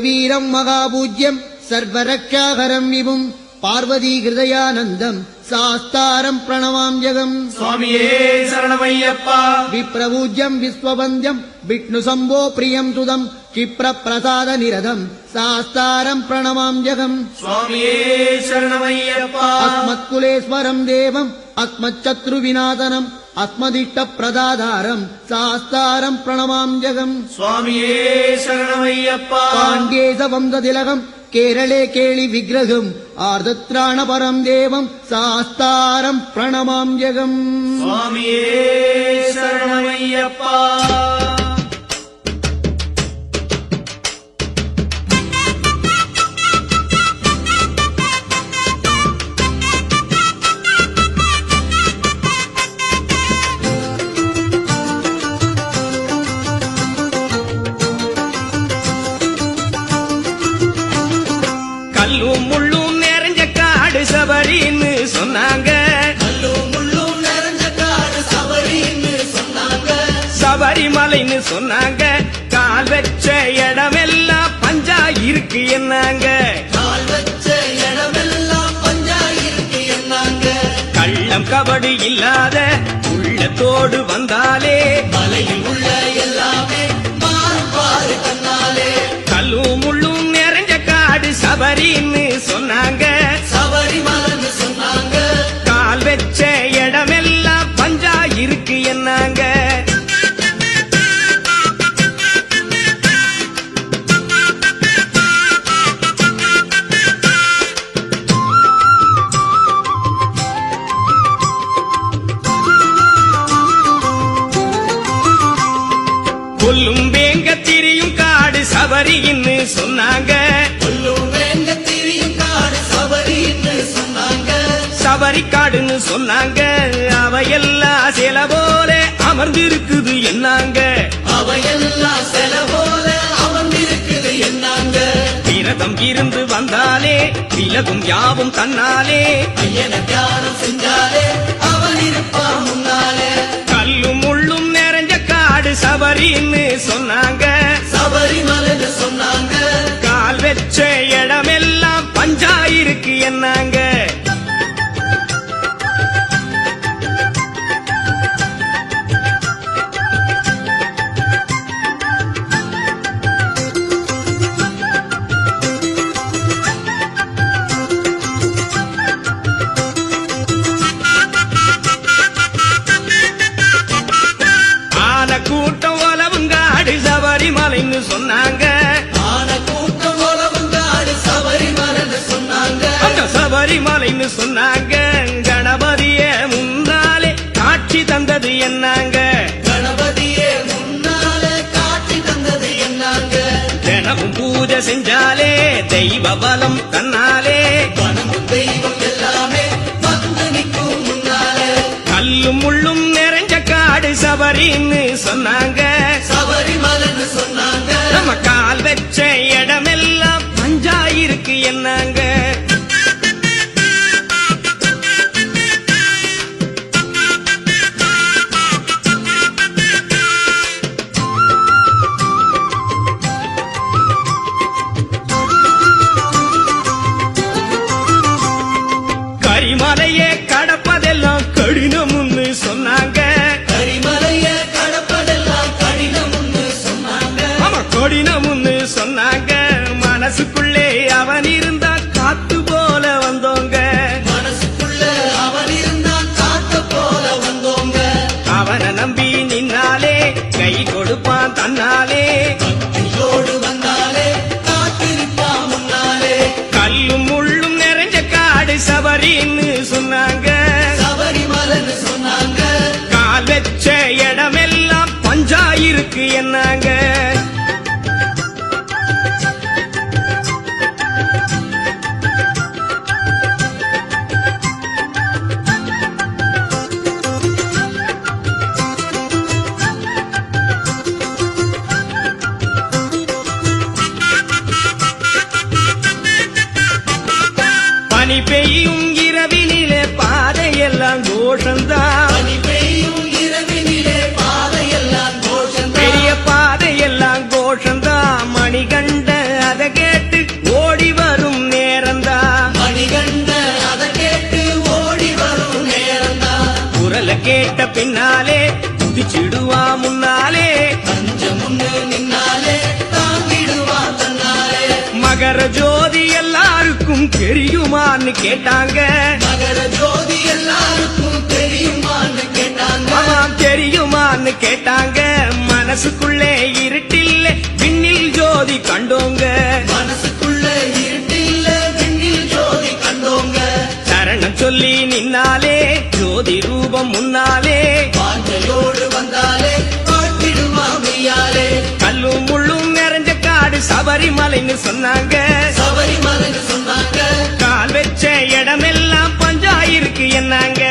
வீரம் மகாபூஜ்யம் சர்வரக்ஷாகரம் விபும் பார்வதி ஹிருதயானந்தம் சாஸ்தாரம் பிரணவாம் ஜெகம். சுவாமியே சரணமையப்பா. விப்ரபூஜ்யம் விஸ்வவந்தியம் விஷ்ணு சம்போ பிரியம் சுதம் கிப்ர பிரசாத நிரதம் சாஸ்தாரம் பிரணவாம் ஜெகம். சுவாமியே சரணமையப்பா. அஸ்மத்குலேஸ்வரம் தேவம் அஸ்மச்சத்ரு விநாதனம் அஸ்மதிஷ்ட பிரதாதாரம் சாஸ்தாரம் பிரணவாம் ஜெகம். சுவாமியே சரணமையப்பா. பாண்டேச வம்ச திலகம் கேரளே கேளி விக்கிரகம் ஆர்தத்ராண பரம் தேவம் சாஸ்தாரம் பிரணமாம் ஜெகம். சுவாமியே சரணமையப்பா. கல்லும் முள்ளும் நிறைஞ்ச காடு சபரின்னு சொன்னாங்க. கல்லும் முள்ளும் நிறைஞ்ச காடு சபரின்னு சொன்னாங்க. சபரிமலைன்னு சொன்னாங்க. கால் வச்ச இடமெல்லாம் பஞ்சா இருக்கு என்னாங்க. கால் வச்ச இடமெல்லாம் பஞ்சா இருக்கு என்னாங்க. கள்ளம் கபடு இல்லாத உள்ளத்தோடு வந்தாலே மலையில் உள்ள எல்லாமே மாறுபாடு கண்ணாலே. கல்லும் முள்ளும் நிறைஞ்ச காடு சபரின்னு சொன்னாங்க. சபரிமலைன்னு சொன்னாங்க. கால் வச்ச இடமெல்லாம் பஞ்சா இருக்கு என்னாங்க. கொல்லும் வேங்க திரியும் காடு சபரின்னு சொன்னாங்க. கொல்லும் வேங்க திரியும் காடு சபரின்னு சொன்னாங்க. சபரி காடுன்னு சொன்னாங்க. அவையெல்லாம் சில போல அமர்ந்திருக்குது என்னாங்க. அவையெல்லாம் சில போல அமர்ந்திருக்குது என்னாங்க. விரதம் இருந்து வந்தாலே விலகும் யாவும் தன்னாலே. ஐயனை தியானம் செஞ்சாலே அவன் இருப்பான் முன்னாலே. கல்லும் முள்ளும் நிறைஞ்ச காடு சபரின்னு சொன்னாங்க. சபரிமலைன்னு சொன்னாங்க. கால் வச்ச இடமெல்லாம் பஞ்சா இருக்கு என்னாங்க. ஆன கூட்டம் உலவுங்காடு சபரிமலைன்னு சொன்னாங்க. ஆன கூட்டம் உலவுங்காடு சபரிமலைன்னு சொன்னாங்க. அந்த சபரிமலைன்னு சொன்னாங்க. கணபதிய முன்னாலே காட்சி தந்தது என்னாங்க. கணபதியே முன்னாலே காட்சி தந்தது என்னாங்க. தினமும் பூஜை செஞ்சாலே தெய்வ பலம் தன்னாலே. பணமும் தெய்வம் எல்லாமே வந்து நிற்கும் முன்னாலே. கல்லும் முள்ளும் நிறைஞ்ச காடு சபரின்னு சொன்னாங்க. சபரிமலைன்னு சொன்னாங்க. நம்ம கால் வச்ச இடமெல்லாம் பஞ்சா இருக்கு என்னாங்க. கரிமலையே கடப்பதெல்லாம் கடினம்னு சொன்னாங்க. கரிமலைய கடப்பதெல்லாம் கடினம்னு சொன்னாங்க. ஆமா கடினம்னு சொன்னாங்க. மனசுக்குள்ளே அவன் இருந்தா காத்து போல வந்தோங்க. மனசுக்குள்ள அவன் இருந்தான் காத்த போல வந்தோங்க. அவனை நம்பி நின்னாலே கை கொடுப்பான் தன்னாலே. பக்தியோடு வந்தாலே காத்திருப்பான் முன்னாலே. கல்லும் முள்ளும் நிறைஞ்ச காடு சபரின்னு சொன்னாங்க. சபரிமலைன்னு சொன்னாங்க. கால் வச்ச இடமெல்லாம் பஞ்சா இருக்கு என்னாங்க. பனி பெய்யும் இரவினிலே பாதையெல்லாம் கோஷந்தான். பனி பெய்யும் இரவினிலே பாதையெல்லாம் கோஷந்தான். பெரிய பாதையெல்லாம் கோஷந்தான். மணிகண்ட அத காமிச்சிடுவா முன்னாலே பஞ்சம் முன்னு நின்னாலே தாங்கிடுவா தன்னாலே மகர ஜோதி எல்லாருக்கும் தெரியுமான்னு கேட்டாங்க மகர ஜோதி எல்லாருக்கும் தெரியுமான்னு கேட்டாங்க ஆமாம் தெரியுமான்னு கேட்டாங்க மனசுக்குள்ளே இருட்டில்ல விண்ணில் ஜோதி கண்டோங்க மனசுக்குள்ள இருட்டில்ல விண்ணில் ஜோதி கண்டோங்க சரணம் சொல்லி நின்னாலே ஜோதி ரூபம் முன்னாலே வாஞ்சையோடு வந்தாலே காட்டிடுவா மெய்யாலே கல்லும் முள்ளும் நிறைஞ்ச காடு சபரிமலைன்னு சொன்னாங்க சபரிமலைன்னு சொன்னாங்க கால் வச்ச இடமெல்லாம் பஞ்சாயிருக்கு என்னாங்க